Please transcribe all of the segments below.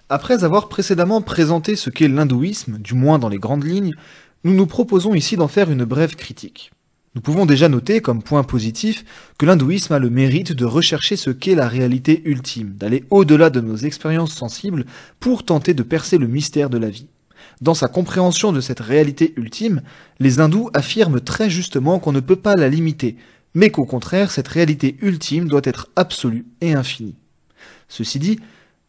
Après avoir précédemment présenté ce qu'est l'hindouisme, du moins dans les grandes lignes, nous nous proposons ici d'en faire une brève critique. Nous pouvons déjà noter comme point positif que l'hindouisme a le mérite de rechercher ce qu'est la réalité ultime, d'aller au-delà de nos expériences sensibles pour tenter de percer le mystère de la vie. Dans sa compréhension de cette réalité ultime, les hindous affirment très justement qu'on ne peut pas la limiter, mais qu'au contraire cette réalité ultime doit être absolue et infinie. Ceci dit,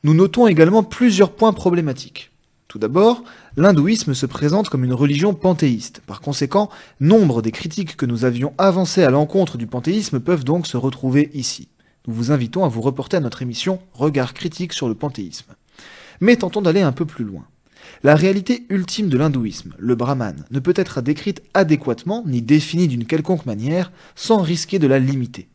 nous notons également plusieurs points problématiques. Tout d'abord, l'hindouisme se présente comme une religion panthéiste. Par conséquent, nombre des critiques que nous avions avancées à l'encontre du panthéisme peuvent donc se retrouver ici. Nous vous invitons à vous reporter à notre émission Regard critique sur le panthéisme. Mais tentons d'aller un peu plus loin. La réalité ultime de l'hindouisme, le brahman, ne peut être décrite adéquatement ni définie d'une quelconque manière sans risquer de la limiter.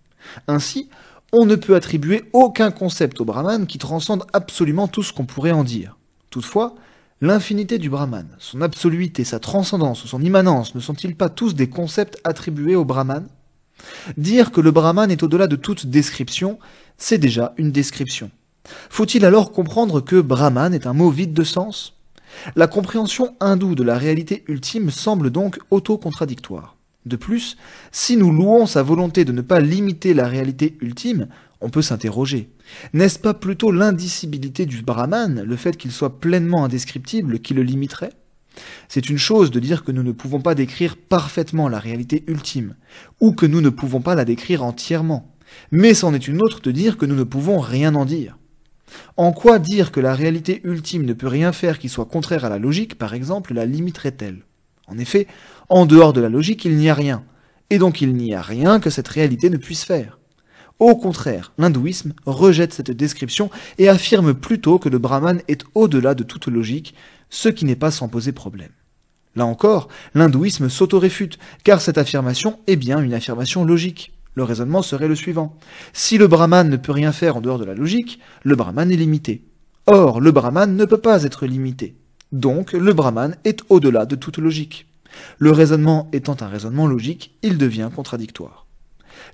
Ainsi, on ne peut attribuer aucun concept au brahman qui transcende absolument tout ce qu'on pourrait en dire. Toutefois, l'infinité du brahman, son absoluité, sa transcendance ou son immanence ne sont-ils pas tous des concepts attribués au brahman ? Dire que le brahman est au-delà de toute description, c'est déjà une description. Faut-il alors comprendre que brahman est un mot vide de sens ? La compréhension hindoue de la réalité ultime semble donc auto-contradictoire. De plus, si nous louons sa volonté de ne pas limiter la réalité ultime, on peut s'interroger. N'est-ce pas plutôt l'indicibilité du brahman, le fait qu'il soit pleinement indescriptible, qui le limiterait ? C'est une chose de dire que nous ne pouvons pas décrire parfaitement la réalité ultime, ou que nous ne pouvons pas la décrire entièrement. Mais c'en est une autre de dire que nous ne pouvons rien en dire. En quoi dire que la réalité ultime ne peut rien faire qui soit contraire à la logique, par exemple, la limiterait-elle ? En effet, en dehors de la logique, il n'y a rien, et donc il n'y a rien que cette réalité ne puisse faire. Au contraire, l'hindouisme rejette cette description et affirme plutôt que le brahman est au-delà de toute logique, ce qui n'est pas sans poser problème. Là encore, l'hindouisme s'autoréfute, car cette affirmation est bien une affirmation logique. Le raisonnement serait le suivant. Si le brahman ne peut rien faire en dehors de la logique, le brahman est limité. Or, le brahman ne peut pas être limité. Donc, le brahman est au-delà de toute logique. Le raisonnement étant un raisonnement logique, il devient contradictoire.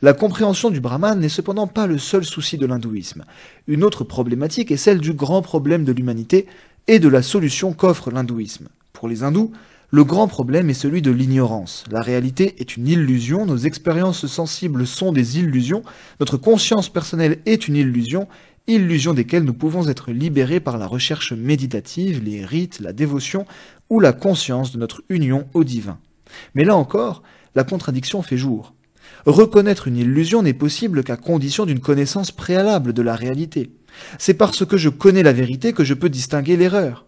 La compréhension du brahman n'est cependant pas le seul souci de l'hindouisme. Une autre problématique est celle du grand problème de l'humanité et de la solution qu'offre l'hindouisme. Pour les hindous, le grand problème est celui de l'ignorance. La réalité est une illusion, nos expériences sensibles sont des illusions, notre conscience personnelle est une illusion, illusion desquelles nous pouvons être libérés par la recherche méditative, les rites, la dévotion ou la conscience de notre union au divin. Mais là encore, la contradiction fait jour. Reconnaître une illusion n'est possible qu'à condition d'une connaissance préalable de la réalité. C'est parce que je connais la vérité que je peux distinguer l'erreur.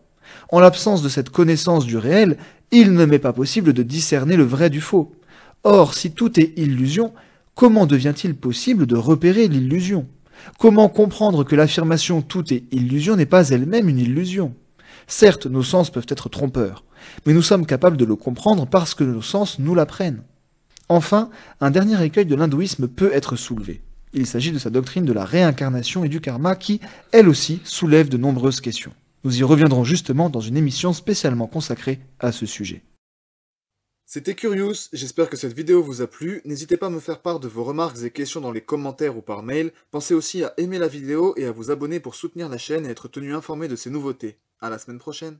En l'absence de cette connaissance du réel, il ne m'est pas possible de discerner le vrai du faux. Or, si tout est illusion, comment devient-il possible de repérer l'illusion ? Comment comprendre que l'affirmation « tout est illusion » n'est pas elle-même une illusion ? Certes, nos sens peuvent être trompeurs, mais nous sommes capables de le comprendre parce que nos sens nous l'apprennent. Enfin, un dernier écueil de l'hindouisme peut être soulevé. Il s'agit de sa doctrine de la réincarnation et du karma qui, elle aussi, soulève de nombreuses questions. Nous y reviendrons justement dans une émission spécialement consacrée à ce sujet. C'était Curious, j'espère que cette vidéo vous a plu. N'hésitez pas à me faire part de vos remarques et questions dans les commentaires ou par mail. Pensez aussi à aimer la vidéo et à vous abonner pour soutenir la chaîne et être tenu informé de ces nouveautés. À la semaine prochaine.